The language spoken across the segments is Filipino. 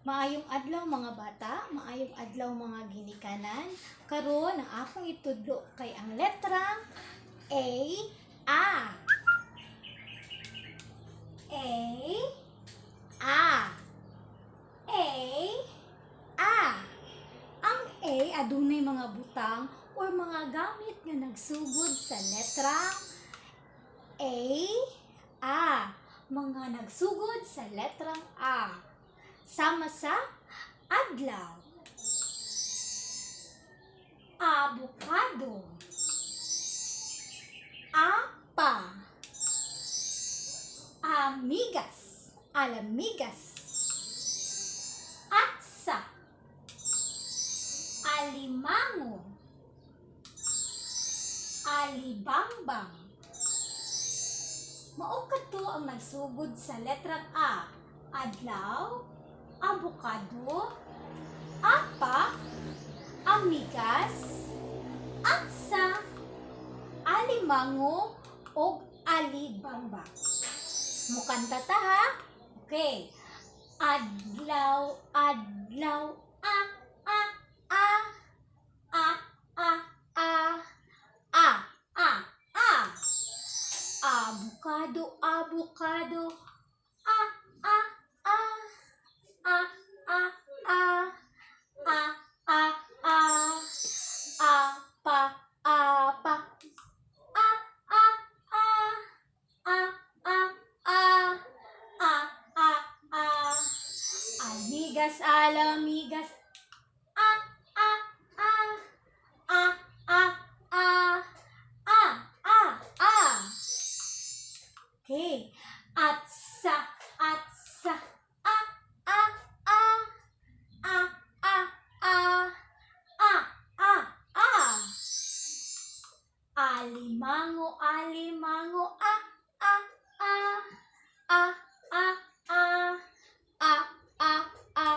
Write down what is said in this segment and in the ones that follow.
Maayong adlaw mga bata, maayong adlaw mga ginikanan. Karon ang akong itudlo kay ang letrang A. A. A. A. A. A. Ang A adunay mga butang or mga gamit nga nagsugod sa letrang A. A. Mga nagsugod sa letrang A. Sama sa adlaw. Avocado. Apa. Amigas. Alamigas. Atsa. Alimango. Alibambang. Mao kadto ang nagsugod sa letrang A. Adlaw, avocado, apa, amigas, atsa, alimango, o alibamba. Mukanta ta ha? Okay. Adlaw, adlaw, a, a, a, a, a, a, a, a, a. Avocado, avocado, a, a, a, a, a, a, a, a, a, apa, apa, a, a, a, a, a, a, a, a, amigas, alamigas, a, a, a, a, a, a, a, a. Okay. Atsa, atsa, a, a, a, a, a, a, a, a, a. Alimango, alimango, a, a, a, a, a, a, a, a, a.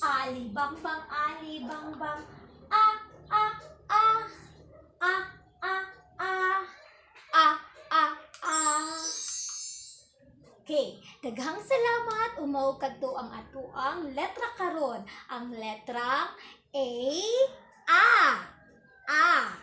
Alibambang, alibambang, a, a, a, a, a, a, a, a, a. Okay, daghang salamat. Umaw kadto ang atuang letra karon, ang letrang A. A. A.